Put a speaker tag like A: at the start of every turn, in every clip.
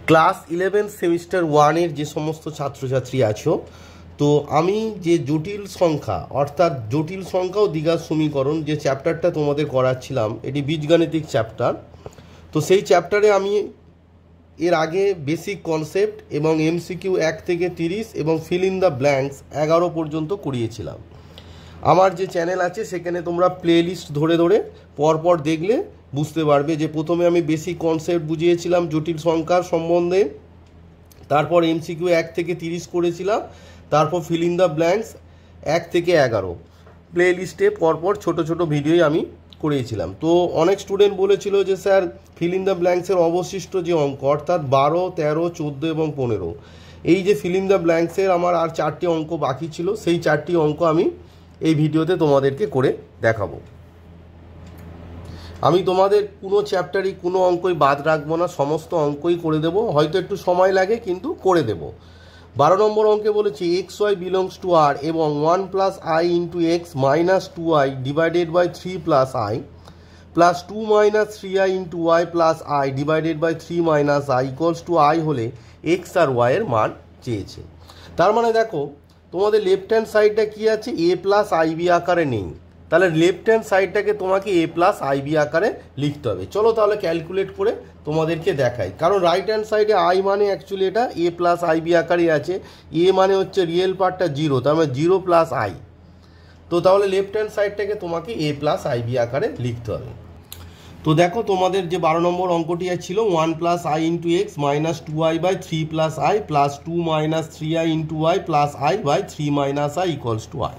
A: Class 11 semester 1 এর যে সমস্ত ছাত্রছাত্রী আছো, তো আমি যে জটিল সংখ্যা অর্থাৎ জটিল সংখ্যা ও দ্বিঘাত সমীকরণ যে চ্যাপ্টারটা তোমাদের করাচ্ছিলাম, এটি বীজগাণিতিক চ্যাপ্টার। তো সেই চ্যাপ্টারে আমি এর আগে বেসিক কনসেপ্ট এবং এমসিকিউ 1 থেকে 30 এবং ফিল ইন দ্য ব্ল্যাঙ্কস 11 পর্যন্ত করিয়েছিলাম। আমার যে চ্যানেল আছে সেখানে তোমরা প্লেলিস্ট ধরে ধরে পরপর দেখলে বুঝতে পারবে যে প্রথমে আমি বেসিক কনসেপ্ট বুঝিয়েছিলাম জটিল সংখ্যার সম্বন্ধে, তারপর এমসিকিউ 1 থেকে 30 করেছিলাম, তারপর ফিল ইন দ্য ব্ল্যাঙ্কস 1 থেকে 11 প্লেলিস্টে পরপর ছোট ছোট ভিডিওই আমি করিয়েছিলাম। তো অনেক স্টুডেন্ট বলেছিল যে স্যার ফিল ইন দ্য ব্ল্যাঙ্কসের অবশিষ্ট যে অঙ্ক অর্থাৎ 12, 13, 14 এবং 15, এই যে ফিল ইন দ্য ব্ল্যাঙ্কসের আমার আর 4টি অঙ্ক বাকি ছিল, সেই 4টি অঙ্ক আমি এই ভিডিওতে তোমাদেরকে করে দেখাবো। আমি তোমাদের কোনো চ্যাপ্টারই কোনো অঙ্কই বাদ রাখবো না, সমস্ত অঙ্কই করে দেবো, হয়তো একটু সময় লাগে কিন্তু করে দেব। 12 নম্বর অঙ্কে বলেছি x y belongs to R এবং 1 plus I into x minus 2i divided by 3 plus i plus 2 minus 3i into Y plus i divided by 3 minus i equals to i হলে এক্স আর ওয়াইয়ের মান চেয়েছে। তার মানে দেখো তোমাদের লেফট হ্যান্ড সাইডটা কী আছে, এ প্লাস আইবি আকারে নেই, তাহলে লেফট হ্যান্ড সাইডটাকে তোমাকে এ প্লাস আইবি আকারে লিখতে হবে। চলো তাহলে ক্যালকুলেট করে তোমাদেরকে দেখাই, কারণ রাইট হ্যান্ড সাইডে আই মানে অ্যাকচুয়ালি এটা এ প্লাস আইবি আকারে আছে, এ মানে হচ্ছে রিয়েল পার্টটা 0, তার মানে 0 প্লাস আই। তো তাহলে লেফট হ্যান্ড সাইডটাকে তোমাকে এ প্লাস আইবি আকারে লিখতে হবে। তো দেখো তোমাদের যে 12 নম্বর অঙ্কটি ছিল 1 plus I into x minus 2i by 3 plus i plus 2 minus 3i into Y plus i by 3 minus i equals to i.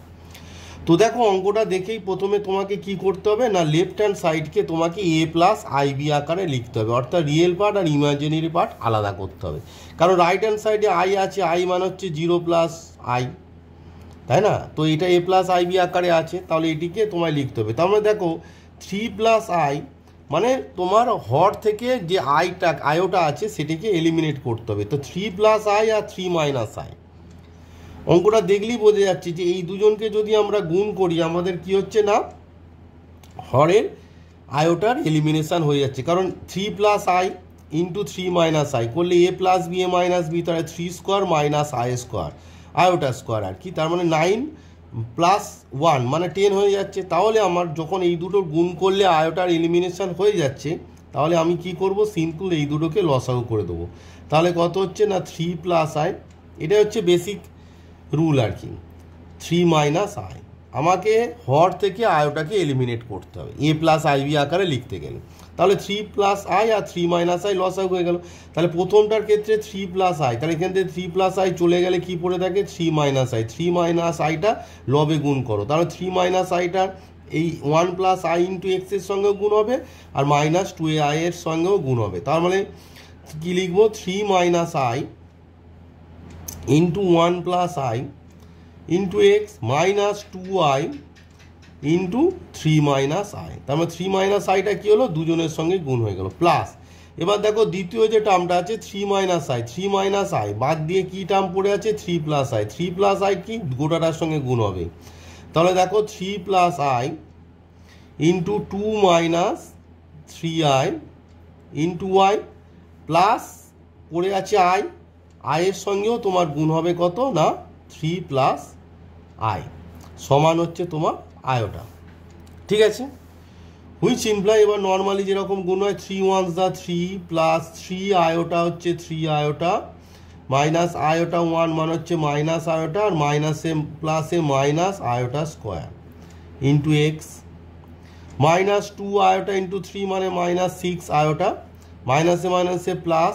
A: তো দেখো অঙ্কটা দেখেই প্রথমে তোমাকে কি করতে হবে না, লেফট হ্যান্ড সাইডকে তোমাকে এ প্লাস আইবি আকারে লিখতে হবে, অর্থাৎ রিয়েল পার্ট আর ইমাজিনারি পার্ট আলাদা করতে হবে। কারণ রাইট হ্যান্ড সাইডে আই আছে, আই মানে হচ্ছে 0 প্লাস আই, তাই না? তো এটা এ প্লাস আইবি আকারে আছে, তাহলে এটিকে তোমায় লিখতে হবে। তার মানে দেখো 3 প্লাস আই মানে তোমার হর থেকে যে আয়োটা আছে সেটিকে এলিমিনেট করতে হবে। তো 3 প্লাস আই আর 3 মাইনাস আই, অঙ্কটা দেখলেই বোঝা যাচ্ছে যে এই দুজনকে যদি আমরা গুণ করি আমাদের কি হচ্ছে না, হরের আয়োটার এলিমিনেশান হয়ে যাচ্ছে। কারণ 3 plus I into 3 minus I করলে A plus B A minus B, তাহলে 3 square minus I square, iota square আর কি, তার মানে 9 প্লাস 1 মানে 10 হয়ে যাচ্ছে। তাহলে আমার যখন এই দুটো গুণ করলে আয়োটার এলিমিনেশান হয়ে যাচ্ছে, তাহলে আমি কি করব, সিম্পল এই দুটোকে লসাগু করে দেবো। তাহলে কত হচ্ছে না 3 প্লাস আই, এটা হচ্ছে বেসিক রুল আর কি, 3 মাইনাস আই। আমাকে হর থেকে আয়োটাকে এলিমিনেট করতে হবে এ প্লাস আইবি আকারে লিখতে গেলে। তাহলে 3 প্লাস আই আর 3 মাইনাস আই লসাগু হয়ে গেল। তাহলে প্রথমটার ক্ষেত্রে 3 প্লাস আই, তাহলে এখান থেকে 3 প্লাস আই চলে গেলে কি পড়ে থাকে 3 মাইনাস আই, 3 মাইনাস আইটা লবে গুণ করো, তাহলে 3 মাইনাস আইটার এই 1 প্লাস আই ইন্টু এক্সের সঙ্গেও গুণ হবে আর মাইনাস 2ai এর সঙ্গেও গুণ হবে। তার মানে কি লিখবো, 3 minus I into 1 plus I into x minus 2i into 3 minus I. তার মানে 3 মাইনাস আইটা কী হলো, দুজনের সঙ্গে গুণ হয়ে গেল প্লাস। এবার দেখো দ্বিতীয় যে টার্মটা আছে 3 মাইনাস আই, 3 মাইনাস আই বাদ দিয়ে কী টার্ম পড়ে আছে 3 প্লাস আই, 3 প্লাস আই কি গোটাটার সঙ্গে গুণ হবে। তাহলে দেখো 3 plus I into 2 minus 3i into Y plus পড়ে আছে আই, আয়ের সঙ্গেও তোমার গুণ হবে কত না 3 প্লাস আই সমান হচ্ছে তোমার আয়োটা, ঠিক আছে। হুইচ ইমপ্লাই এবার নর্মালি যেরকম গুণ হয় 3 1s দা 3 প্লাস 3 আয়োটা হচ্ছে 3 আয়োটা মাইনাস আয়োটা 1 মানে হচ্ছে মাইনাস আয়োটা আর মাইনাসে প্লাসে minus iota square into x minus 2 iota into 3 মানে মাইনাস 6 আয়োটা মাইনাসে মাইনাসে প্লাস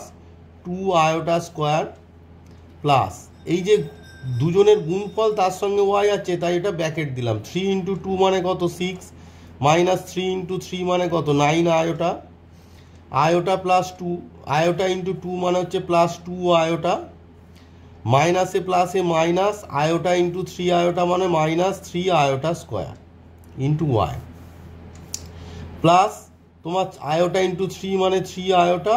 A: 2 আয়োটা স্কোয়ার প্লাস এই যে দুজনের গুণফল তার সঙ্গে ওয়াই আছে তাই এটা ব্যাকেট দিলাম, 3 ইন্টু 2 মানে কত 6 মাইনাস 3 ইন্টু 3 মানে কত 9 iota, iota plus 2 iota into 2 মানে হচ্ছে প্লাস 2 আয়োটা মাইনাসে প্লাসে মাইনাস আয়োটা ইন্টু 3 আয়োটা মানে minus 3 iota square into Y plus তোমার আয়োটা ইন্টু 3 মানে 3 আয়োটা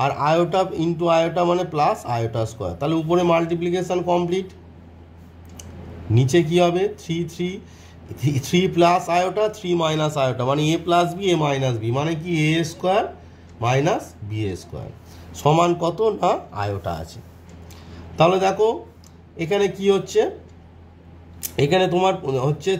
A: আর আয়োটা ইন্টু আয়োটা মানে প্লাস আয়োটা স্কোয়ার। তাহলে উপরে মাল্টিপ্লিকেশান কমপ্লিট, নিচে কি হবে 3 প্লাস আয়োটা 3 মাইনাস আয়োটা মানে এ plus B A minus B মানে কি এ square minus B a square সমান কত না আয়োটা আছে। তাহলে দেখো এখানে কি হচ্ছে, এখানে তোমার হচ্ছে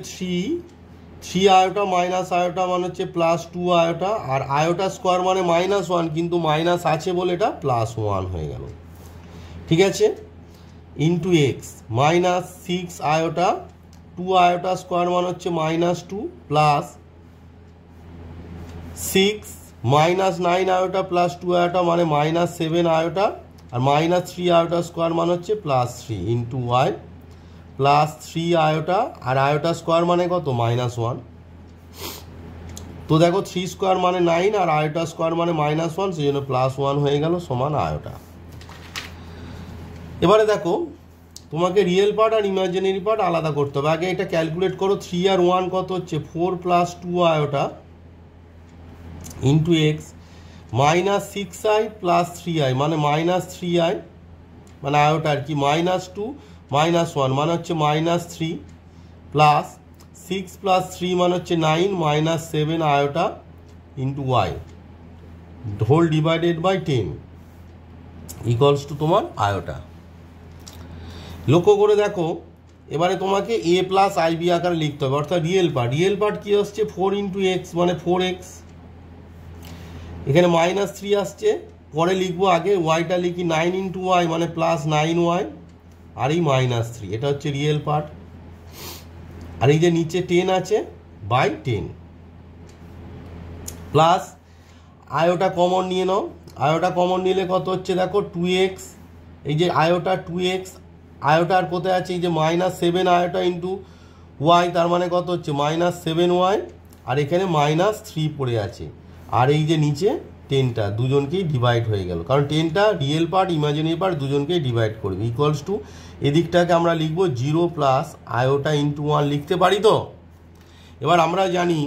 A: থ্রি আয়োটা মাইনাস আয়োটা মানে হচ্ছে +2 আয়োটা, আর আয়োটা স্কোয়ার মানে -1, কিন্তু মাইনাস আছে বলে এটা +1 হয়ে গেল। ঠিক আছে, into x -6 iota 2 iota square মানে হচ্ছে -2 প্লাস 6 -9 আয়োটা +2 আয়োটা মানে -7 আয়োটা, আর -3 আয়োটা স্কোয়ার মানে হচ্ছে +3 ইন্টু ওয়াই +3 আয়োটা, আর আয়োটা স্কোয়ার মানে কত -1। তো দেখো 3 স্কোয়ার মানে 9 আর আয়োটা স্কোয়ার মানে -1, সেই জন্য +1 হয়ে গেল সমান আয়োটা। এবারে দেখো তোমাকে রিয়েল পার্ট আর ইমাজিনারি পার্ট আলাদা করতে হবে। আগে এটা ক্যালকুলেট করো, 3 আর 1 কত হচ্ছে 4 + 2 iota into x -6i + 3i মানে -3i মানে আয়োটা আর কি, -2 -1 মানে হচ্ছে -3 প্লাস 6 + 3 মানে হচ্ছে 9 -7 iota into Y whole divided by 10 equals to তোমার আয়োটা। লক্ষ্য করে দেখো এবারে তোমাকে a + ib আকারে লিখতে হবে, অর্থাৎ রিয়েল পার্ট কি আসছে 4 × x মানে 4x, এখানে -3 আসছে, পরে লিখবো আগে ওয়াইটা লিখি 9 × y মানে +9y, আর এই -3 এটা হচ্ছে রিয়েল পার্ট, আর এই যে নিচে 10 আছে বাই 10 প্লাস আয়োটা কমন নিয়ে নাও, আয়োটা কমন নিলে কত হচ্ছে দেখো 2x, এই যে আয়োটা 2x, আয়োটা আর কোথায় আছে এই যে -7 আয়োটা ইন্টু ওয়াই তার মানে কত হচ্ছে -7y, আর এখানে -3 পড়ে আছে, আর এই যে নিচে 10টা দুজনকেই ডিভাইড হয়ে গেল, কারণ 10টা রিয়েল পার্ট ইমাজিনারি পার্ট দুজনকেই ডিভাইড করবে, ইকুয়ালস টু এদিকটাকে আমরা লিখবো 0 প্লাস আয়োটা ইন্টু 1 লিখতে পারি। তো এবার আমরা জানি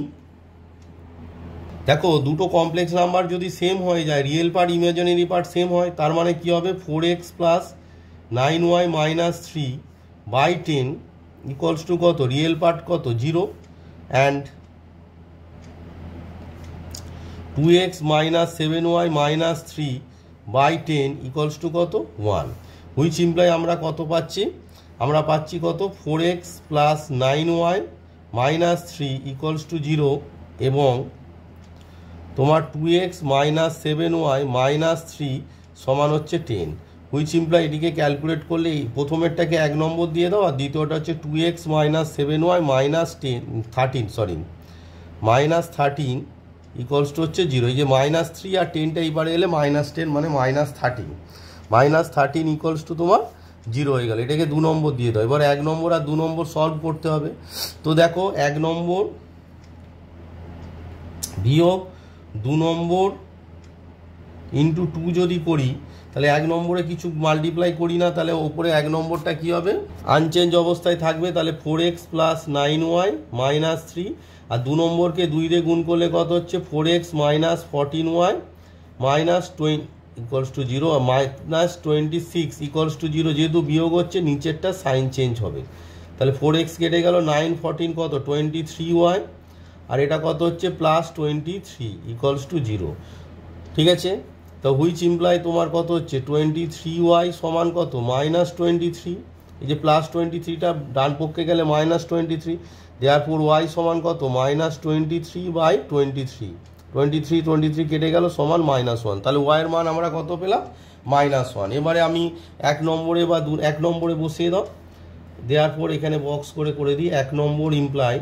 A: দেখো দুটো কমপ্লেক্স নাম্বার যদি সেম হয়ে যায়, real part imaginary part same হয়, তার মানে কি হবে 4x + 9y - 3 by 10 equals two কত, রিয়েল পার্ট কত 0 and 2x - 7y - 3 by 10 equals two কত 1, হুইচ ইমপ্লাই আমরা কত পাচ্ছি, আমরা পাচ্ছি কত 4x + 9y - 3 ইকুয়ালস টু 0 এবং তোমার 2x - 7y - 3 সমান হচ্ছে 10, হুইচ ইমপ্লাই এটিকে ক্যালকুলেট করলে প্রথমেরটাকে 1 নম্বর দিয়ে দাও, আর দ্বিতীয়টা হচ্ছে 2x - 7y - 13 ইকুয়ালস টু হচ্ছে 0, এই যে -3 আর 10টা এইবারে এলে -10 মানে -13 ইকুয়ালস টু তোমার 0 হয়ে গেল, এটাকে 2 নম্বর দিয়ে দাও। এবার 1 নম্বর আর 2 নম্বর সলভ করতে হবে। তো দেখো 1 নম্বর বিয়োগ 2 নম্বর ইন্টু 2 যদি করি তাহলে 1 নম্বরে কিছু মাল্টিপ্লাই করি না, তাহলে ওপরে 1 নম্বরটা কি হবে আনচেঞ্জ অবস্থায় থাকবে, তাহলে 4x + 9y - 3, আর 2 নম্বরকে 2 দিয়ে গুণ করলে কত হচ্ছে 4x - 14y - 20 equals to 0 -26 equals to 0, যেহেতু বিয়োগ হচ্ছে নিচেরটা সাইন চেঞ্জ হবে, তাহলে 4x কেটে গেল 9 14 কত 23y, আর এটা কত হচ্ছে +23 ইকুয়ালস টু 0। ঠিক আছে, তো হুইচ ইমপ্লাই তোমার কত হচ্ছে 23y সমান কত -23, এই যে +23টা ডান পক্ষে গেলে -23, দেয়ারফর y সমান কত -23/23, 23 কেটে গেল সমান -1, তাহলে y এর মান আমরা কত পেলাম -1। এবারে আমি 1 নম্বরে বা 1 নম্বরে বসিয়ে দাও, দেয়ারফর এখানে বক্স করে দিই 1 নম্বর ইমপ্লাই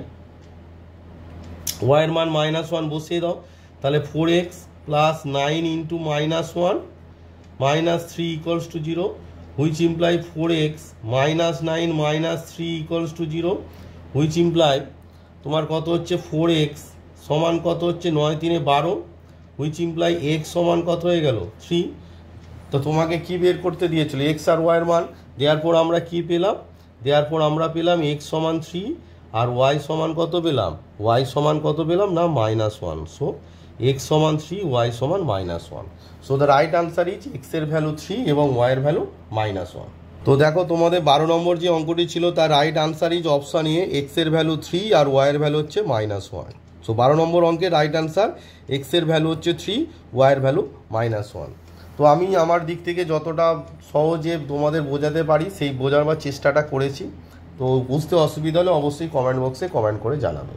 A: y এর মান -1 বসিয়ে দাও, তাহলে 4x + 9 × -1 - 3 equals to 0, which imply 4x - 9 - 3 equals to 0, which imply তোমার কত হচ্ছে 4x সমান কত হচ্ছে 9 3 12, হুইচ ইমপ্লাই x সমান কত হয়ে গেল 3। তো তোমাকে কি বের করতে দিয়েছিল x আর y এর মান, দেয়ারপর আমরা কি পেলাম, দেয়ারপর আমরা পেলাম x সমান 3 আর y সমান কত পেলাম, y সমান কত পেলাম না -1, সো x সমান 3 y সমান -1, so the right answer is x এর ভ্যালু 3 এবং y এর ভ্যালু -1। তো দেখো তোমাদের 12 নম্বর যে অঙ্কটি ছিল তার right answer is option A, x এর ভ্যালু 3 আর y এর ভ্যালু হচ্ছে -1। সো 12 নম্বর অঙ্কের রাইট আনসার x এর ভ্যালু হচ্ছে 3, y এর ভ্যালু -1। তো আমি আমার দিক থেকে যতটা সহজে তোমাদের বোঝাতে পারি সেই বোঝাবার চেষ্টাটা করেছি। তো বুঝতে অসুবিধা হলে অবশ্যই কমেন্ট বক্সে কমেন্ট করে জানাবে।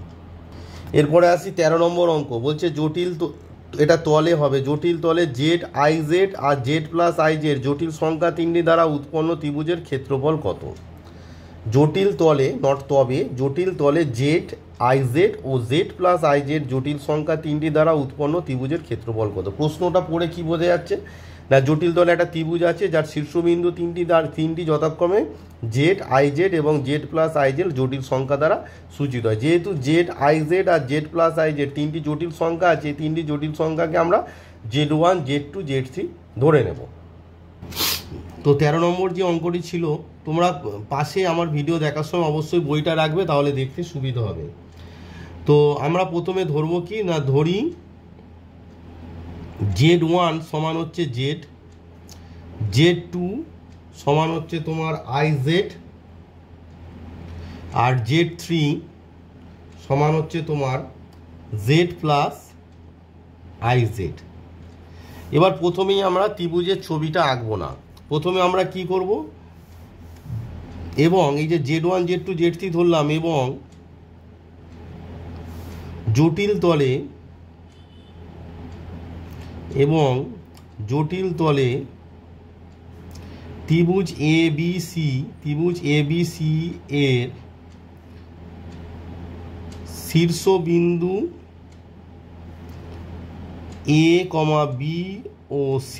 A: এরপরে আসি 13 নম্বর অঙ্ক। বলছে জটিল, এটা তলে হবে, জটিল তলে জেড আই জেড আর জেড প্লাস আই জেড জটিল সংখ্যা 3টি দ্বারা উৎপন্ন ত্রিভুজের ক্ষেত্রফল কত? জটিল তলে, নট তবে, জটিল তলে জেড আই জেড ও জেড প্লাস আই জেড জটিল সংখ্যা 3টি দ্বারা উৎপন্ন ত্রিভুজের ক্ষেত্রফল কত? প্রশ্নটা পড়ে কি বোঝা যাচ্ছে না, জটিল তলে একটা ত্রিভুজ আছে যার শীর্ষবিন্দু 3টি যথাক্রমে জেড আই জেড এবং জেড প্লাস আই জেড জটিল সংখ্যা দ্বারা সূচিত হয়। যেহেতু জেড আই জেড আর জেড প্লাস আই জেড 3টি জটিল সংখ্যা আছে, এই 3টি জটিল সংখ্যাকে আমরা Z1 Z2 Z3 ধরে নেব। তো 13 নম্বর যে অঙ্কটি ছিল, তোমরা পাশে আমার ভিডিও দেখার সময় অবশ্যই বইটা রাখবে, তাহলে দেখতে সুবিধা হবে। তো আমরা প্রথমে ধরবো কি না, ধরি Z1 সমান হচ্ছে জেড, Z2 সমান হচ্ছে তোমার আই জেড, আর Z3 সমান হচ্ছে তোমার জেড প্লাস আই জেড। এবার প্রথমেই আমরা ত্রিভুজের ছবিটা আঁকবো না, প্রথমে আমরা কি করব, এবং এই যে Z1 Z2 Z3 ধরলাম এবং জটিল তলে ত্রিভুজ ABC এর শীর্ষবিন্দু A, B ও C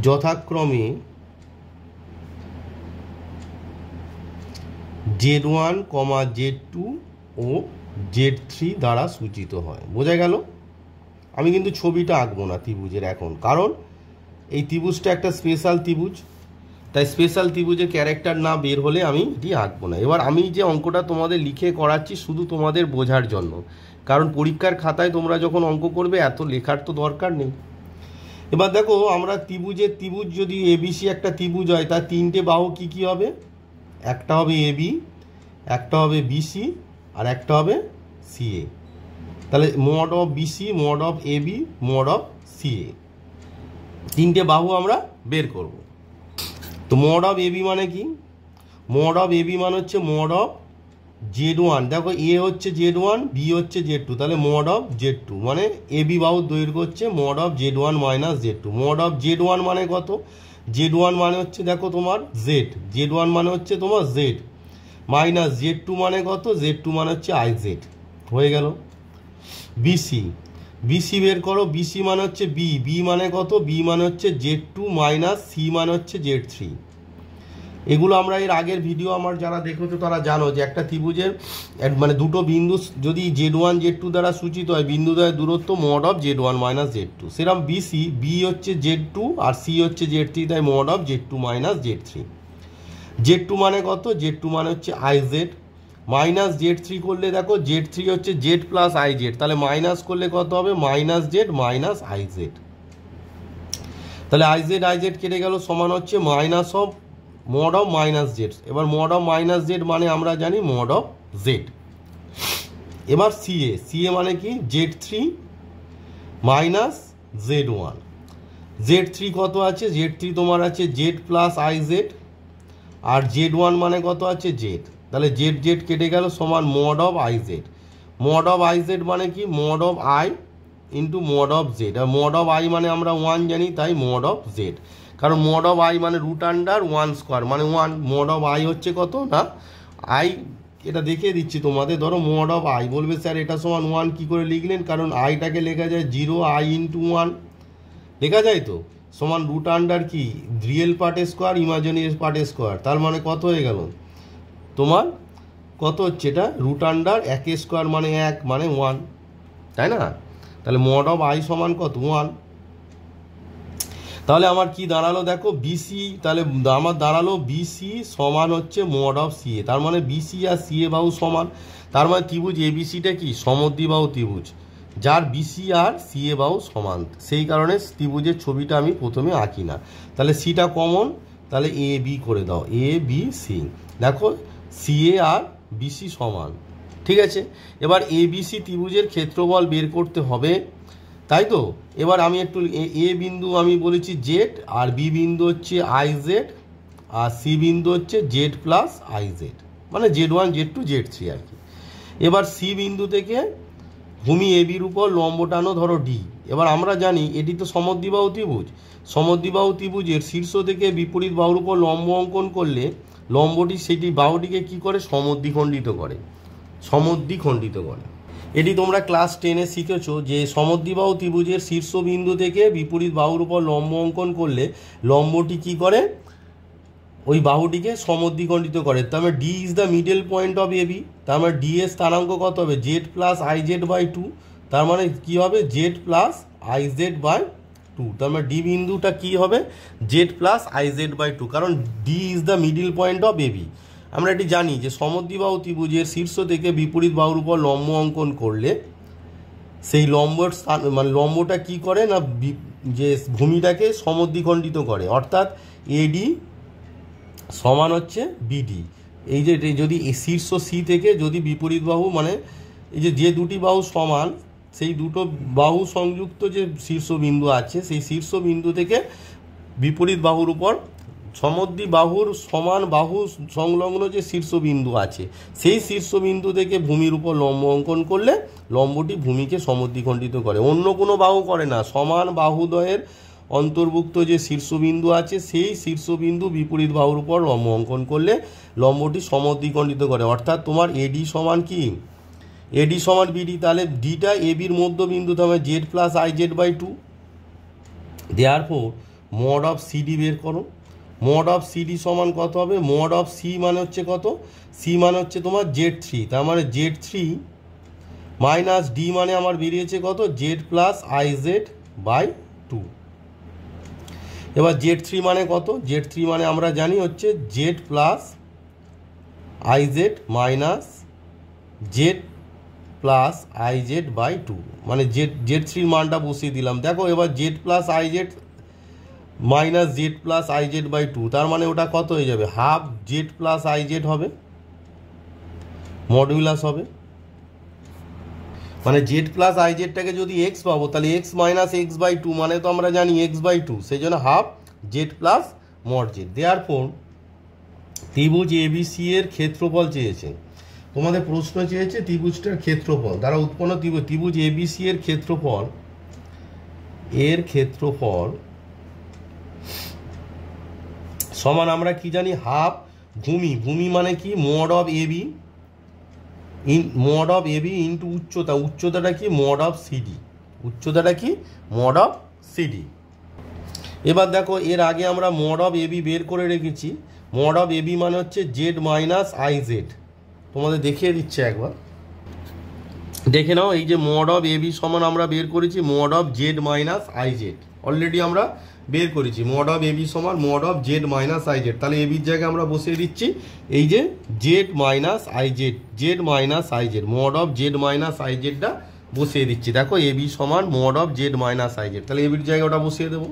A: যথাক্রমে Z1, Z2 ও Z3 দ্বারা সূচিত হয়। বোঝা গেল? আমি কিন্তু ছবিটা আঁকবো না ত্রিভুজের এখন, কারণ এই ত্রিভুজটা একটা স্পেশাল ত্রিভুজ, তাই স্পেশাল ত্রিভুজের ক্যারেক্টার না বের হলে আমি এটি আঁকবো না। এবার আমি যে অঙ্কটা তোমাদের লিখে করাচ্ছি শুধু তোমাদের বোঝার জন্য, কারণ পরীক্ষার খাতায় তোমরা যখন অঙ্ক করবে এত লেখার তো দরকার নেই। এবার দেখো, আমরা ত্রিভুজ যদি ABC একটা ত্রিভুজ হয়, তার 3টে বাহু কি কি হবে? একটা হবে AB, একটা হবে BC আর একটা হবে CA। তাহলে mod of BC, mod of AB, mod of CA, 3টে বাহু আমরা বের করব। তো মড অফ AB মানে কি? মড অফ AB মানে হচ্ছে মড অফ Z1, দেখো A হচ্ছে Z1, B হচ্ছে Z2, তাহলে মড অফ Z2 মানে AB বাহুর দৈর্ঘ্য হচ্ছে mod of Z1 minus Z2। Mod of Z1 মানে কত? Z1 মানে হচ্ছে দেখো তোমার Z1 মানে হচ্ছে তোমার Z, মাইনাস Z2 মানে কত? Z2 মানে হচ্ছে IZ। হয়ে গেল। BC বের করো, BC মানে হচ্ছে B মানে কত? B মানে হচ্ছে Z2 মাইনাস C মানে হচ্ছে Z3। এগুলো আমরা এর আগের ভিডিও আমার যারা দেখেছো তারা জানো যে একটা ত্রিভুজের মানে দুটো বিন্দু যদি Z1 Z2 দ্বারা সূচিত হয়, বিন্দুদ্বয়ের দূরত্ব mod of Z1 minus Z2। সেরকম B হচ্ছে Z2 আর C হচ্ছে Z3, তাই mod of Z2 minus Z3। Z2 মানে কত? Z2 মানে হচ্ছে IZ, মাইনাস Z3 করলে দেখো Z3 হচ্ছে Z প্লাস IZ, তাহলে মাইনাস করলে কত হবে? Minus Z minus IZ। তাহলে IZ কেটে গেল, সমান হচ্ছে minus of mod of minus Z. এবার মড অফ মাইনাস জেড মানে আমরা জানি মড অফ জেড। এবার CA মানে কি? Z3 minus Z1। Z3 কত আছে? Z3 তোমার আছে Z প্লাস IZ, আর Z1 মানে কত আছে? Z। তাহলে Z কেটে গেল, সমান mod of IZ। Mod of IZ মানে কি? Mod of I into mod of Z। আর মড অফ I মানে আমরা 1 জানি, তাই মড অফ Z। কারণ মড অফ I মানে √1² মানে 1। মড অফ I হচ্ছে কত না, I এটা দেখিয়ে দিচ্ছি তোমাদের। ধরো মড অফ I, বলবে স্যার এটা সমান 1 কী করে লিখলেন? কারণ আইটাকে লেখা যায় 0I ইন্টু 1 লেখা যায়, তো সমান √, কি রিয়েল পার্টের স্কোয়ার ইমাজিনারি পার্টের স্কোয়ার। তার মানে কত হয়ে গেল তোমার? কত হচ্ছে এটা? √1² মানে 1 মানে 1, তাই না? তাহলে মড অফ I সমান কত? 1। তাহলে আমার কি দাঁড়ালো দেখো, BC, তাহলে আমার দাঁড়ালো BC সমান হচ্ছে মড অফ CA। তার মানে BC আর CA বাহু সমান, তার মানে ত্রিভুজ ABCটা কি সমদ্বিবাহু ত্রিভুজ যার BC আর CA বাহু সমান। সেই কারণে ত্রিভুজের ছবিটা আমি প্রথমে আঁকি না। তাহলে Cটা কমন, তাহলে AB করে দাও, ABC। দেখো CA আর BC সমান, ঠিক আছে। এবার ABC ত্রিভুজের ক্ষেত্রফল বের করতে হবে। তাই তো। এবার আমি একটু এ বিন্দু আমি বলেছি জেড, আর বি বিন্দু হচ্ছে আই জেড, আর সি বিন্দু হচ্ছে জেড প্লাস আই জেড, মানে Z one Z two Z three আর কি। এবার সি বিন্দু থেকে ভূমি এ বির উপর লম্ব টানো ধরো ডি। এবার আমরা জানি এটি তো সমদ্বিবাহু ত্রিভুজ, সমদ্বিবাহু ত্রিভুজের শীর্ষ থেকে বিপরীত বাহুর উপর লম্ব অঙ্কন করলে লম্বটি সেটি বাহুটিকে কি করে, সমদ্বিখণ্ডিত করে, সমদ্বিখণ্ডিত করে। এটি তোমরা ক্লাস 10-এ শিখেছো যে সমদ্বিবাহু ত্রিভুজের শীর্ষবিন্দু থেকে বিপরীত বাহুর উপর লম্ব অঙ্কন করলে লম্বটি কি করে, ওই বাহুটিকে সমদ্বিখণ্ডিত করে। তার মানে D is the middle point of A B, তার মানে ডি এর স্থানাঙ্ক কত হবে, Z plus I Z by two, তার মানে কী হবে, Z plus I Z by two. তার মানে ডি বিন্দুটা কী হবে, Z plus I Z by two, কারণ D is the middle point of A B. আমরা এটি জানি যে সমদ্বিবাহু ত্রিভুজের শীর্ষ থেকে বিপরীত বাহুর উপর লম্ব অঙ্কন করলে সেই লম্বর স্থান মানে লম্বটা কি করে না, যে ভূমিটাকে সমদ্বিখণ্ডিত করে, অর্থাৎ এডি সমান হচ্ছে বিডি। এই যে যদি শীর্ষ সি থেকে যদি বিপরীত বাহু মানে এই যে দুটি বাহু সমান, সেই দুটো বাহু সংযুক্ত যে শীর্ষবিন্দু আছে, সেই শীর্ষবিন্দু থেকে বিপরীত বাহুর উপর সমদ্বিবাহুর সমান বাহু সংলগ্ন যে শীর্ষবিন্দু আছে, সেই শীর্ষবিন্দু থেকে ভূমির উপর লম্ব অঙ্কন করলে লম্বটি ভূমিকে সমদ্বিখণ্ডিত করে, অন্য কোনো বাহু করে না। সমান বাহুদ্বয়ের অন্তর্ভুক্ত যে শীর্ষবিন্দু আছে, সেই শীর্ষবিন্দু বিপরীত বাহুর উপর লম্ব অঙ্কন করলে লম্বটি সমদ্বিখণ্ডিত করে। অর্থাৎ তোমার এডি সমান কি, এডি সমান বিডি, তাহলে ডিটা এ বির মধ্যবিন্দু, তবে Z plus I Z by two. Therefore mod of CD বের করো। মড অফ সিডি সমান কত হবে, মড অফ সি মানে হচ্ছে কত, সি মানে হচ্ছে তোমার জেড থ্রি, তার মানে জেড থ্রি মাইনাস ডি মানে আমার বেরিয়েছে কত, Z plus I Z by two. এবার জেড থ্রি মানে কত, জেড থ্রি মানে আমরা জানি হচ্ছে Z plus I Z minus Z plus I Z by two, মানে জেড থ্রির মানটা বসিয়ে দিলাম। দেখো এবার Z plus I Z minus Z plus I Z by two, তার মানে ওটা কত হয়ে যাবে, half Z plus I Z হবে, মডুলাস হবে, মানে জেড প্লাস আই জেডটাকে যদি এক্স পাবো তাহলে X minus X by two মানে তো আমরা জানি এক্স বাই টু, সেই জন্য half Z plus mod Z. Therefore ত্রিভুজ এবিসি এর ক্ষেত্রফল চেয়েছে, তোমাদের প্রশ্ন চেয়েছে ত্রিভুজটার ক্ষেত্রফল দ্বারা উৎপন্ন ত্রিভুজ এবিসি এর ক্ষেত্রফল, এর ক্ষেত্রফল সমান আমরা কি জানি, হাফ ভূমি, ভূমি মানে কি, mod of AB mod of AB into উচ্চতা, উচ্চতাটা কি, মড অফ সিডি, উচ্চতাটা কি, মড অফ সিডি। এবার দেখো এর আগে আমরা মড অফ এবি বের করে রেখেছি, মড অফ এবি মানে হচ্ছে জেড মাইনাস আই জেড, তোমাদের দেখিয়ে দিচ্ছে একবার দেখে নাও। এই যে মড অফ এবি সমান আমরা বের করেছি mod of Z minus I Z, already আমরা বের করেছি মড অফ এবি সমান mod of Z minus I Z. তাহলে এবির জায়গায় আমরা বসিয়ে দিচ্ছি এই যে Z minus I Z, Z minus I Z, mod of Z minus I জেডটা বসিয়ে দিচ্ছি। দেখো এবি সমান mod of Z minus I Z, তাহলে এবির জায়গায় ওটা বসিয়ে দেবো।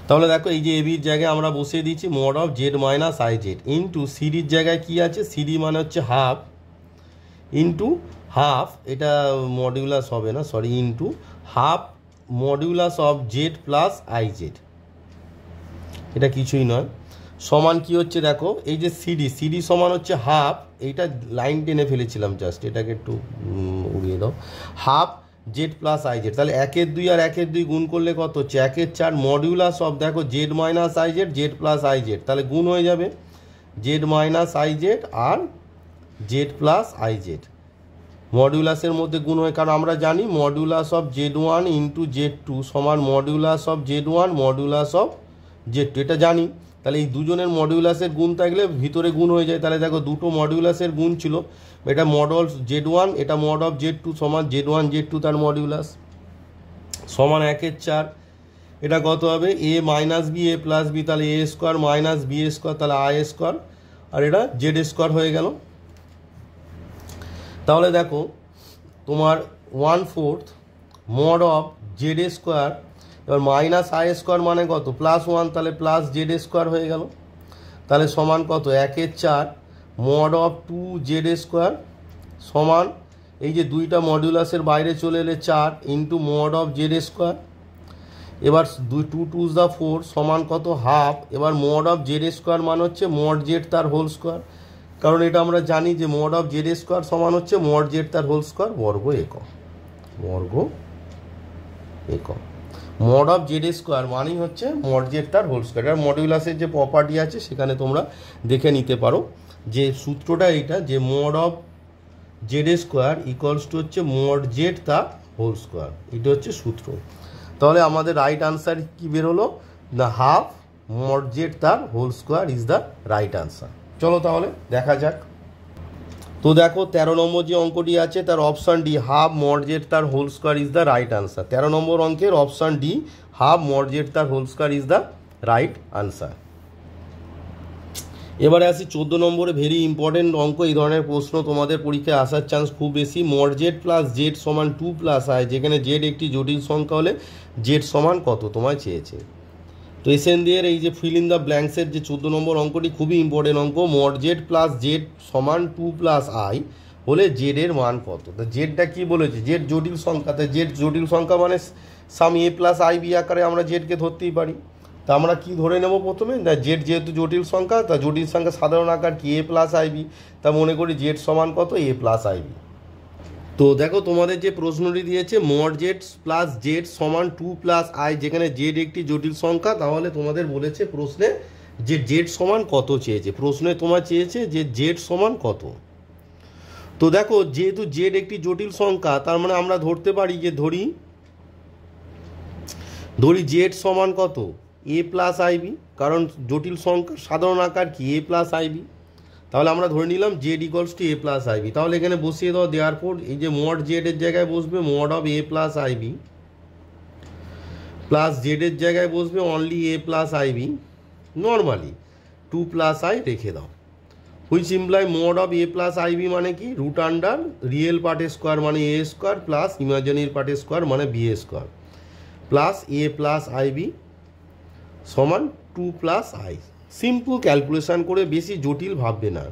A: তাহলে দেখো এই যে এবির জায়গায় আমরা বসিয়ে দিচ্ছি mod of Z minus I z into সিডির জায়গায় কি আছে, সিডি মানে হচ্ছে হাফ ইন্টু হাফ, এটা মডিউলাস হবে না sorry, into half modulus of z plus I z, এটা কিছুই নয়, সমান কি হচ্ছে দেখো এই যে সিডি, সিডি সমান হচ্ছে হাফ, এইটা লাইন টেনে ফেলেছিলাম জাস্ট, এটাকে একটু উড়িয়ে দাও, half Z plus I Z, তাহলে 1/2 আর 1/2 গুণ করলে কত হচ্ছে 1/4 মডিউলাস অফ দেখো z minus I Z, z plus I Z, তাহলে গুণ হয়ে যাবে জেড মাইনাস আই জেড আর জেড প্লাস আই জেড, মডিউলাসের মধ্যে গুণ হয়, কারণ আমরা জানি modulus of z one into z two সমান modulus of z one modulus of z two, এটা জানি। তাহলে এই দুজনের মডিউলাসের গুণ থাকলে ভিতরে গুণ হয়ে যায়, তাহলে দেখো দুটো মডিউলাসের গুণ ছিল, এটা মডল জেড ওয়ান, এটা মড অফ জেড টু সমান জেড ওয়ান জেড টু তার মডিউলাস সমান 1/4, এটা কত হবে এ minus B A plus B, তাহলে এ স্কোয়ার মাইনাস বি স্কোয়ার, তাহলে আই স্কোয়ার, আর এটা জেড স্কোয়ার হয়ে গেল। তাহলে দেখো তোমার 1/4 মড অফ জেড স্কোয়ার, এবার মাইনাস আই স্কোয়ার মানে কত +1, তাহলে প্লাস জেড স্কোয়ার হয়ে গেল, তাহলে সমান কত 1/4 মড অফ 2 জেড স্কোয়ার সমান এই যে দুইটা মডুলাসের বাইরে চলে এলে 4 into mod of Z square. এবার 2 2 দ্য 4 সমান কত হাফ। এবার মড অফ জেড স্কোয়ার মান হচ্ছে মড জেড তার হোল স্কোয়ার, কারণ এটা আমরা জানি যে মড অফ জেড স্কোয়ার সমান হচ্ছে মড জেড তার হোল স্কোয়ার বর্গ একক। বর্গ একক মড অফ জেড স্কোয়ার মানেই হচ্ছে মড জেড তার হোল স্কোয়ার। আর মডুলাসের যে প্রপার্টি আছে সেখানে তোমরা দেখে নিতে পারো যে সূত্রটা এইটা, যে mod of Z square equals to হচ্ছে মড জেড তার হোল স্কোয়ার, এটা হচ্ছে সূত্র। তাহলে আমাদের রাইট আনসার কি বেরোলো, দ্য হাফ মড জেড তার whole square is the right answer. চলো তাহলে দেখা যাক। তো দেখো 13 নম্বর যে অঙ্কটি আছে তার option D, half mod Z তার whole square is the right answer. 13 নম্বর অঙ্কের option D, half mod Z তার whole square is the right answer. এবারে আসি 14 নম্বরে, ভেরি ইম্পর্টেন্ট অঙ্ক। এই ধরনের প্রশ্ন তোমাদের পরীক্ষায় আসার চান্স খুব বেশি। মড জেড প্লাস জেড সমান 2 প্লাস আই, যেখানে জেড একটি জটিল সংখ্যা হলে জেড সমান কত তোমায় চেয়েছে। তো এসএন দিয়ে এই যে ফিল ইন দ্য ব্ল্যাঙ্কসের যে 14 নম্বর অঙ্কটি খুবই ইম্পর্টেন্ট অঙ্ক। মড জেড প্লাস জেড সমান 2 প্লাস আই হলে জেডের মান কত। তো জেডটা কী বলেছে, জেড জটিল সংখ্যা, তাই জেড জটিল সংখ্যা মানে সাম এ প্লাস আই বি আকারে আমরা জেডকে ধরতেই পারি। তা আমরা কি ধরে নেব প্রথমে, না জেড যেহেতু জটিল সংখ্যা, তা জটিল সংখ্যা সাধারণ আকার কি এ প্লাস আই বি, তা মনে করি জেড সমান কত এ প্লাস আই বি। তো দেখো তোমাদের যে প্রশ্নটি দিয়েছে মড জেড প্লাস জেড সমান 2 প্লাস আই, যেখানে জেড একটি জটিল সংখ্যা, তাহলে তোমাদের বলেছে প্রশ্নে যে জেড সমান কত চেয়েছে। প্রশ্নে তোমার চেয়েছে যে জেড সমান কত। তো দেখো যেহেতু জেড একটি জটিল সংখ্যা, তার মানে আমরা ধরতে পারি যে ধরি জেড সমান কত এ প্লাস আইবি, কারণ জটিল সংখ্যা সাধারণ আকার কি এ প্লাস আইবি। তাহলে আমরা ধরে নিলাম Z equals to A plus IB. তাহলে এখানে বসিয়ে দাও, দেওয়ার পর এই যে মড জেডের জায়গায় বসবে mod of a plus ib, plus জেডের জায়গায় বসবে only a plus ib, normally 2 plus i রেখে দাও। Which imply mod of a plus ib মানে কি রুট আন্ডার রিয়েল পার্টের স্কোয়ার মানে এ স্কোয়ার প্লাস ইমাজিনারি পার্টের স্কোয়ার মানে b a square plus a plus ib সমান 2 প্লাস আই। সিম্পল ক্যালকুলেশন করে, বেশি জটিল ভাববে না।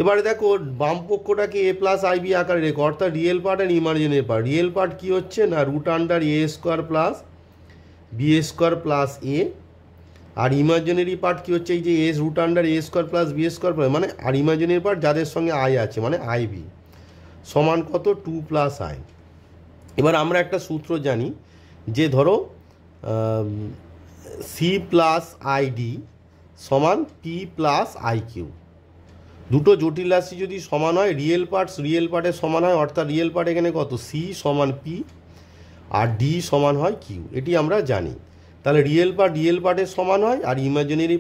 A: এবারে দেখো বাম পক্ষটাকে এ প্লাস আইবি আকারে রেখো, অর্থাৎ রিয়েল পার্ট আর ইমাজিনারি পার্ট। রিয়েল পার্ট কী হচ্ছে না root under a square plus b square plus a, আর ইমাজিনারি পার্ট কী হচ্ছে এই যে এস root under a square plus b square plus, মানে আর ইমাজিনারি পার্ট যাদের সঙ্গে আই আছে মানে আইবি সমান কত 2 প্লাস আই। এবার আমরা একটা সূত্র জানি যে ধরো সি প্লাস আইডি সমান পি প্লাস আই কিউ। দুটো জটিল রাশি যদি সমান হয় রিয়েল পার্টের সমান হয়, অর্থাৎ রিয়েল পার্ট এখানে কত সি সমান পি আর ডি সমান হয় কিউ, এটি আমরা জানি। তাহলে রিয়েল পার্টের সমান হয় আর ইমাজিনারি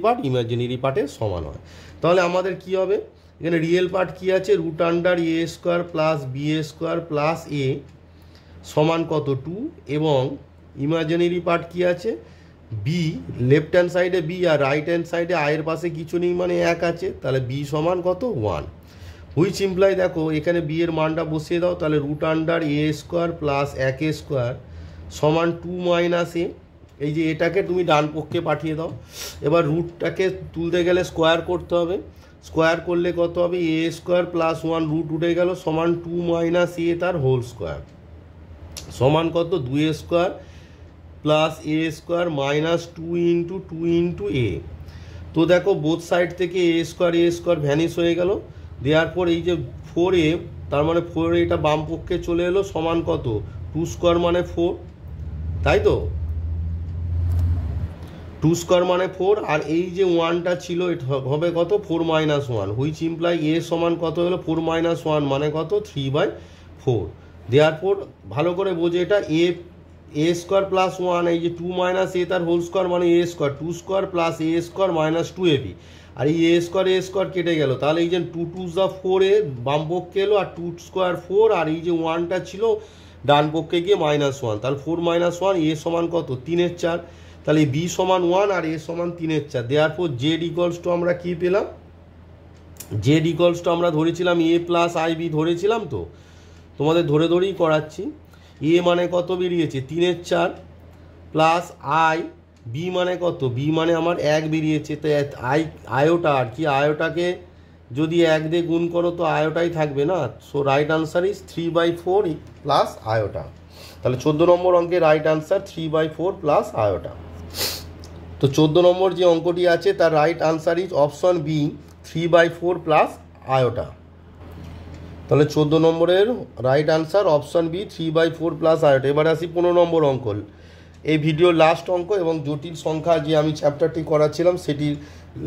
A: পার্টের সমান হয়। তাহলে আমাদের কি হবে, এখানে রিয়েল পার্ট কী আছে root under a square plus b square plus a সমান কত 2, এবং ইমাজিনারি পার্ট কী আছে বি, লেফট হ্যান্ড সাইডে বি আর রাইট হ্যান্ড সাইডে আয়ের পাশে কিছু নেই মানে 1 আছে, তাহলে বি সমান কত 1। হুইচ ইমপ্লাই দেখো এখানে বি এর মানটা বসিয়ে দাও, তাহলে root under a square plus 1 square সমান 2 মাইনাস এ। এই যে এটাকে তুমি ডান পক্ষে পাঠিয়ে দাও। এবার রুটটাকে তুলতে গেলে স্কোয়ার করতে হবে, স্কোয়ার করলে কত হবে এ স্কোয়ার প্লাস 1 রুট উঠে গেল সমান 2 মাইনাস এ তার হোল স্কোয়ার সমান কত 2 স্কোয়ার প্লাস এ স্কোয়ার মাইনাস 2 ইন্টু এ। তো দেখো বোথ সাইড থেকে এ স্কোয়ার ভ্যানিশ হয়ে গেল, দেওয়ার পর এই যে 4a, তার মানে 4 এটা বাম পক্ষে চলে এলো সমান কত 2 স্কোয়ার মানে 4, তাই তো 2 স্কোয়ার মানে 4, আর এই যে 1টা ছিল এটা হবে কত 4 মাইনাস 1, হুইচ ইমপ্লাই এ সমান কত হলো 4 মাইনাস 1 মানে কত 3/4। দেওয়ার পর ভালো করে বোঝে এটা এ স্কোয়ার প্লাস 1, এই যে 2 মাইনাস এ তার হোল স্কোয়ার মানে a square, 2 square plus A square minus 2ab, আর এই এ স্কোয়ার কেটে গেল। তাহলে এই যে 2 2 যা 4 এ বাম পক্ষে এলো, আর 2 স্কোয়ার 4, আর এই যে 1টা ছিল ডান পক্ষে গিয়ে -1, তাহলে 4 - 1 এ সমান কত 3/4, তাহলে বি সমান 1 আর এ সমান 3/4। দেওয়ার পর জেড ইকুয়ালস টু আমরা কী পেলাম, জেড ইকুয়ালস টু আমরা ধরেছিলাম এ প্লাস আই বি ধরেছিলাম, তো তোমাদের ধরেই করাচ্ছি। এ মানে কত বেরিয়েছে 3/4 প্লাস আই, বি মানে কত, বি মানে আমার 1 বেরিয়েছে, তো আয়োটা আর কি আয়োটাকে যদি 1 দিয়ে গুণ করো তো আয়োটাই থাকবে না। So right answer is 3/4 plus iota. তাহলে 14 নম্বর অঙ্কের রাইট আনসার 3/4 প্লাস আয়োটা। তো 14 নম্বর যে অঙ্কটি আছে তার right answer is option B 3/4 plus iota. তাহলে 14 নম্বরের right answer option B 3/4 plus iota. এবার আসি 15 নম্বর অঙ্ক, এই ভিডিওর লাস্ট অঙ্ক এবং জটিল সংখ্যা যে আমি চ্যাপ্টারটি করাচ্ছিলাম সেটির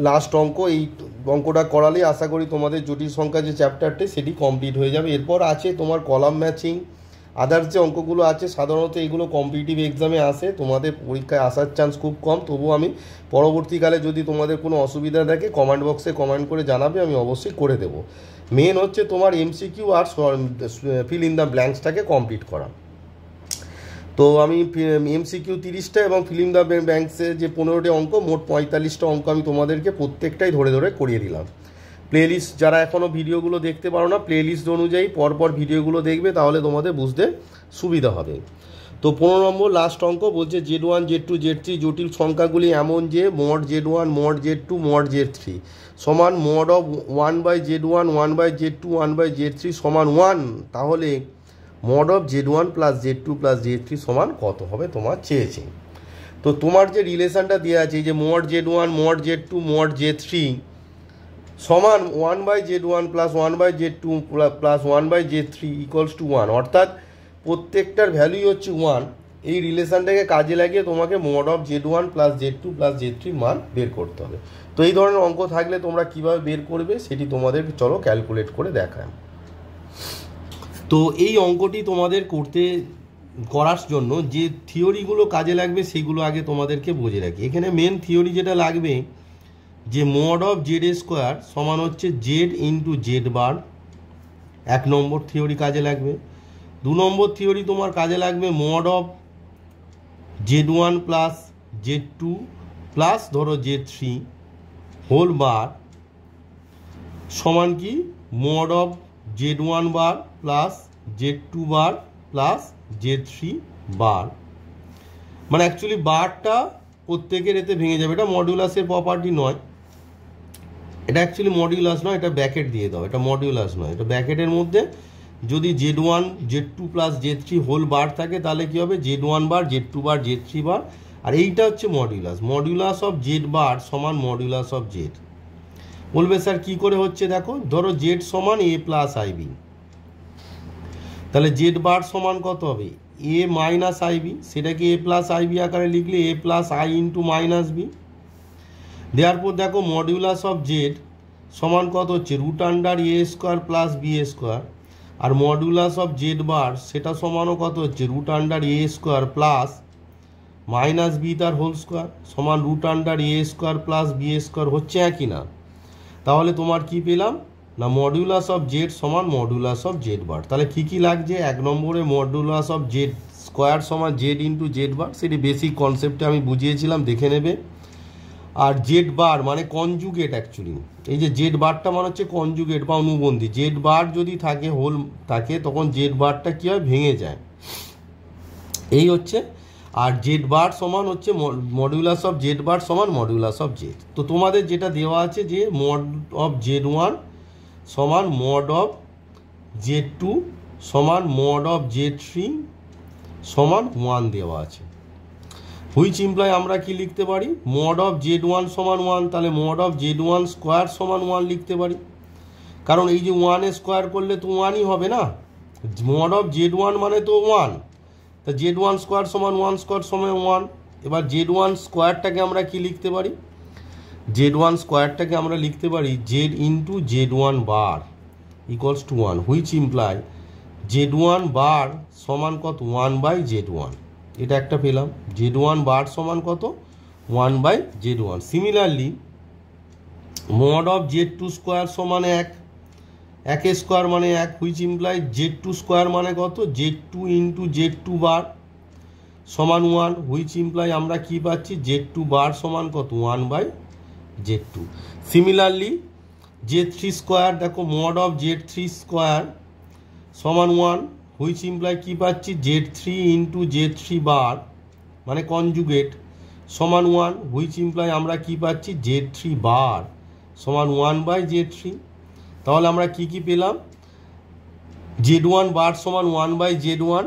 A: লাস্ট অঙ্ক। এই অঙ্কটা করালে আশা করি তোমাদের জটিল সংখ্যা যে চ্যাপ্টারটি সেটি কমপ্লিট হয়ে যাবে। এরপর আছে তোমার কলাম ম্যাচিং, আদার্স যে অঙ্কগুলো আছে সাধারণত এগুলো কম্পিটিটিভ এক্সামে আসে, তোমাদের পরীক্ষায় আসার চান্স খুব কম। তবুও আমি পরবর্তীকালে যদি তোমাদের কোনো অসুবিধা থাকে কমেন্ট বক্সে কমেন্ট করে জানাবে, আমি অবশ্যই করে দেবো। মেন হচ্ছে তোমার এমসিকিউ আর ফিল ইন দ্য ব্ল্যাঙ্কসটাকে কমপ্লিট করা। তো আমি এমসিকিউ 30টা এবং ফিল ইন দ্য ব্ল্যাঙ্কসে যে 15টি অঙ্ক, মোট 45টা অঙ্ক আমি তোমাদেরকে প্রত্যেকটাই ধরে ধরে করিয়ে দিলাম। প্লেলিস্ট যারা এখনও ভিডিওগুলো দেখতে পারো না, প্লেলিস্ট অনুযায়ী পরপর ভিডিওগুলো দেখবে, তাহলে তোমাদের বুঝতে সুবিধা হবে। তো 15 নম্বর লাস্ট অঙ্ক বলছে Z1 Z2 Z3 জটিল সংখ্যাগুলি এমন যে mod Z1 mod Z2 mod Z3 সমান mod of 1/Z1 1/Z2 1/Z3 সমান 1, তাহলে mod of Z1 plus Z2 plus Z3 সমান কত হবে তোমার চেয়েছে। তো তোমার যে রিলেশনটা দেওয়া আছে এই যে mod Z1 mod Z2 mod Z3 সমান 1/Z1 plus 1/Z2 plus 1/Z3 equals to 1, অর্থাৎ প্রত্যেকটার ভ্যালুই হচ্ছে 1। এই রিলেশনটাকে কাজে লাগিয়ে তোমাকে mod of Z1 plus Z2 plus Z3 মান বের করতে হবে। তো এই ধরনের অঙ্ক থাকলে তোমরা কিভাবে বের করবে সেটি তোমাদের চলো ক্যালকুলেট করে দেখায়। তো এই অঙ্কটি তোমাদের করার জন্য যে থিওরিগুলো কাজে লাগবে সেগুলো আগে তোমাদেরকে বুঝে রাখি। এখানে মেন থিওরি যেটা লাগবে যে মড অফ জেড স্কোয়ার সমান হচ্ছে জেড ইন্টু জেড বার, 1 নম্বর থিওরি কাজে লাগবে। 2 নম্বর থিওরি তোমার কাজে লাগবে mod of Z1 plus Z2 plus ধরো Z3 হোল বার সমান কি mod of Z1 bar plus Z2 bar plus Z3 বার। মানে অ্যাকচুয়ালি বারটা প্রত্যেকের এতে ভেঙে যাবে, এটা মডিউলাসের প্রপার্টি নয়, এটা অ্যাকচুয়ালি মডিউলাস নয়, এটা ব্র্যাকেট দিয়ে দাও, এটা মডিউলাস নয়, এটা ব্র্যাকেটের মধ্যে যদি Z1 Z2 plus Z3 whole বার থাকে তাহলে কী হবে Z1 বার Z2 বার Z3 বার, আর এইটা হচ্ছে modulus. Modulus of Z bar সমান মডিউলাস অফ জেড। বলবে স্যার কী করে হচ্ছে, দেখো ধরো জেড সমান এ প্লাস আইবি, তাহলে জেড বার সমান কত হবে এ মাইনাস আইবি, সেটাকে এ প্লাস আইবি আকারে লিখলে a plus I into minus b. দেওয়ার পর দেখো মডিউলাস অফ জেড সমান কত হচ্ছে root under a square plus b square, আর মডিউলাস অফ জেড বার সেটা সমানও কত হচ্ছে root under a square plus minus b তার হোল স্কোয়ার সমান root under a square plus b square, হচ্ছে একই না। তাহলে তোমার কি পেলাম না মডিউলাস অফ জেড সমান মডিউলাস অফ জেড বার। তাহলে কী কী লাগছে, 1 নম্বরে মডিউলাস অফ জেড স্কোয়ার সমান জেড ইন্টু জেড বার, সেটি বেসিক কনসেপ্টে আমি বুঝিয়েছিলাম, দেখে নেবে। আর জেড বার মানে কনজুগেট, অ্যাকচুয়ালি এই যে জেড বারটা মানে হচ্ছে কনজুগেট বা অনুবন্ধী। জেড বার যদি থাকে হোল থাকে তখন জেড বারটা কী হয় ভেঙে যায়, এই হচ্ছে। আর জেড বার সমান হচ্ছে মডিউলাস অফ জেড বার সমান মডিউলাস অফ জেড। তো তোমাদের যেটা দেওয়া আছে যে মড অফ Z1 সমান মড অফ Z2 সমান মড অফ Z3 সমান 1 দেওয়া আছে। হুইচ ইমপ্লাই আমরা কি লিখতে পারি মড অফ Z1 সমান 1, তাহলে মড অফ Z1 স্কোয়ার সমান 1 লিখতে পারি, কারণ এই যে 1 স্কোয়ার করলে তো 1ই হবে না, মড অফ Z1 মানে তো 1, তা Z1 স্কোয়ার সমান 1 স্কোয়ার সমান 1। এবার Z1 স্কোয়ারটাকে আমরা কি লিখতে পারি, Z1 স্কোয়ারটাকে আমরা লিখতে পারি Z into Z1 bar equals to 1, which imply Z1 বার সমান কত 1/Z1, এটা একটা পেলাম। Z1 বার সমান কত 1/Z1। Similarly mod of Z2 square সমান 1, 1 স্কোয়ার মানে 1, হুইচ ইমপ্লাই Z2 স্কোয়ার মানে কত Z2 ইন্টু Z2 বার সমান 1, হুইচ ইমপ্লাই আমরা কি পাচ্ছি Z2 বার সমান কত 1/Z2। সিমিলারলি Z3 স্কোয়ার, দেখো মড অফ Z3 স্কোয়ার সমান 1, হুইচ ইমপ্লাই কি পাচ্ছি Z3 ইন্টু Z3 বার মানে কনজুগেট সমান 1, হুইচ ইমপ্লাই আমরা কি পাচ্ছি Z3 বার সমান 1/Z3। তাহলে আমরা কি কি পেলাম, Z1 বার সমান 1/Z1,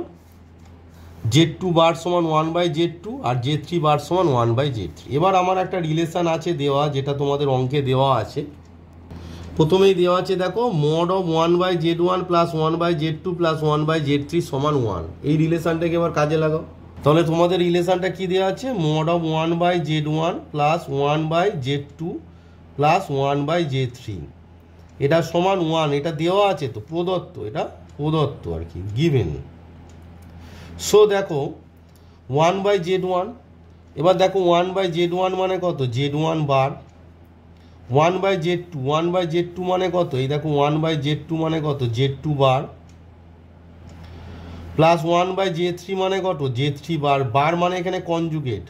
A: Z2 বার সমান 1/Z2 আর Z3 বার সমান 1/Z3। এবার আমার একটা রিলেশান আছে দেওয়া, যেটা তোমাদের অঙ্কে দেওয়া আছে। প্রথমেই দেওয়া আছে দেখো, mod of 1/Z1 plus 1/Z2 plus 1/Z3 সমান 1। এই রিলেশানটাকে এবার কাজে লাগাও। তাহলে তোমাদের রিলেশানটা কি দেওয়া আছে, mod of 1/Z1 plus 1/Z2 plus 1/Z3, এটা সমান 1। এটা দেওয়া আছে তো, প্রদত্ত, এটা প্রদত্ত আর কি, গিভেন। সো দেখো 1/Z1, এবার দেখো 1/Z1 মানে কত, Z1 বার, 1/Z2, 1/Z2 মানে কত, এই দেখো 1/Z2 মানে কত, Z2 বার, প্লাস 1/Z3 মানে কত, Z3 বার। বার মানে এখানে কনজুগেট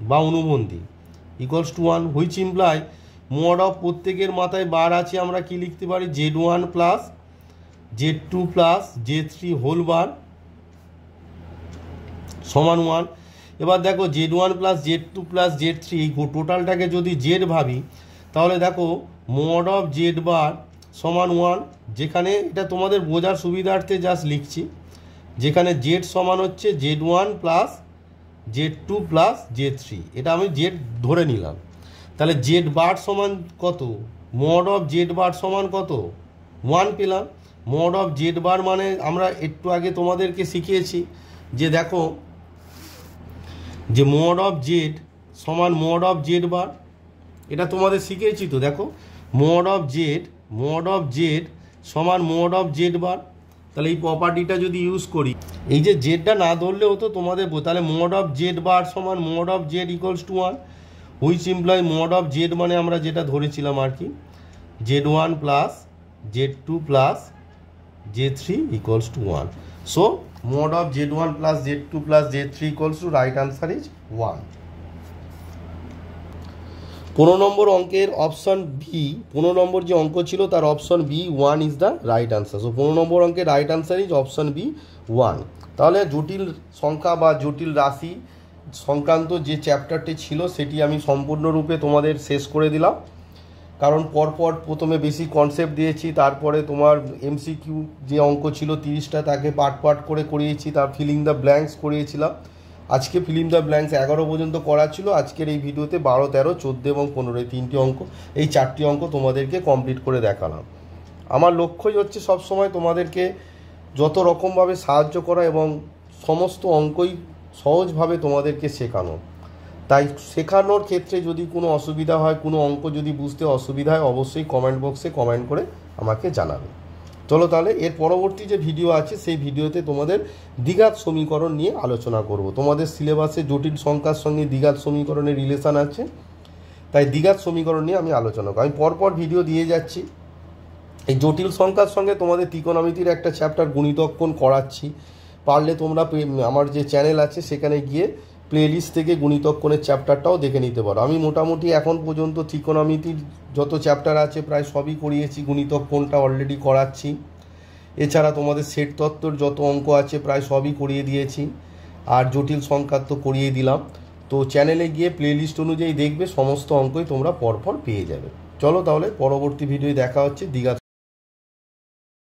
A: বা অনুবন্ধী, equals to 1, which imply mod of প্রত্যেকের মাথায় বার আছে, আমরা কি লিখতে পারি, Z1 plus Z2 plus Z3 whole বার সমান 1। এবার দেখো Z1 plus Z2 plus Z3, এই টোটালটাকে যদি জেড ভাবি, তাহলে দেখো মোড অফ জেড বার সমান 1, যেখানে এটা তোমাদের বোঝার সুবিধার্থে জাস্ট লিখছি, যেখানে জেড সমান হচ্ছে Z1 plus Z2 plus Z3, এটা আমি জেড ধরে নিলাম। তাহলে জেড বার সমান কত, মোড অফ জেড বার সমান কত, 1 পেলাম। মোড অফ জেড বার মানে আমরা একটু আগে তোমাদেরকে শিখিয়েছি যে দেখো, যে মোড অফ জেড সমান মোড অফ জেড বার, এটা তোমাদের শিখিয়েছি তো। দেখো মোড অফ জেড সমান মোড অফ জেড বার। তাহলে এই প্রপার্টিটা যদি ইউজ করি, এই যে জেডটা না ধরলে হতো তোমাদের, তাহলে মোড অফ জেড বার সমান mod of Z equals to 1, which imply mod of Z মানে আমরা যেটা ধরেছিলাম আর কি, Z1 plus Z2 plus Z3 equals to 1। So mod of Z1 plus Z2 plus Z3 equals to, right answer is 1। 15 নম্বর অঙ্কের option B, 15 নম্বর যে অঙ্ক ছিল তার option B 1 is the right answer. So 15 নম্বর অঙ্কের right answer is option B 1। তাহলে জটিল সংখ্যা বা জটিল রাশি সংক্রান্ত যে চ্যাপ্টারটি ছিল সেটি আমি সম্পূর্ণরূপে তোমাদের শেষ করে দিলাম, কারণ পরপর প্রথমে বেসিক কনসেপ্ট দিয়েছি, তারপরে তোমার এমসিকিউ যে অঙ্ক ছিল 30টা তাকে পার্ট করে করিয়েছি, তার ফিলিং দ্য ব্ল্যাঙ্কস করিয়েছিলাম। আজকে ফিলিং দ্য ব্ল্যাঙ্কস 11 পর্যন্ত করা ছিল। আজকের এই ভিডিওতে 12, 13, 14 এবং 15 এই 3টি অঙ্ক, এই 4টি অঙ্ক তোমাদেরকে কমপ্লিট করে দেখালাম। আমার লক্ষ্যই হচ্ছে সবসময় তোমাদেরকে যত রকমভাবে সাহায্য করা এবং সমস্ত অঙ্কই সহজভাবে তোমাদেরকে শেখানো। তাই শেখানোর ক্ষেত্রে যদি কোনো অসুবিধা হয়, কোনো অঙ্ক যদি বুঝতে অসুবিধা হয়, অবশ্যই কমেন্ট বক্সে কমেন্ট করে আমাকে জানাবে। চলো তাহলে এর পরবর্তী যে ভিডিও আছে সেই ভিডিওতে তোমাদের দ্বিঘাত সমীকরণ নিয়ে আলোচনা করব। তোমাদের সিলেবাসে জটিল সংখ্যার সঙ্গে দ্বিঘাত সমীকরণের রিলেশান আছে, তাই দ্বিঘাত সমীকরণ নিয়ে আমি আলোচনা করব। আমি পরপর ভিডিও দিয়ে যাচ্ছি। এই জটিল সংখ্যার সঙ্গে তোমাদের ত্রিকোণমিতির একটা চ্যাপ্টার গুণিতক কোণ করাচ্ছি। পারলে তোমরা আমার যে চ্যানেল আছে সেখানে গিয়ে প্লেলিস্ট থেকে গুণিতক কোণের চ্যাপ্টারটাও দেখে নিতে পারো। আমি মোটামুটি এখন পর্যন্ত ত্রিকোণমিতির যত চ্যাপ্টার আছে প্রায় সবই করিয়েছি, গুণিতক কোণটা অলরেডি করাচ্ছি। এছাড়া তোমাদের সেট তত্ত্বর যত অঙ্ক আছে প্রায় সবই করিয়ে দিয়েছি, আর জটিল সংখ্যার তো করিয়ে দিলাম। তো চ্যানেলে গিয়ে প্লেলিস্ট অনুযায়ী দেখবে, সমস্ত অঙ্কই তোমরা পরপর পেয়ে যাবে। চলো তাহলে পরবর্তী ভিডিওয় দেখা হচ্ছে দ্বিঘাত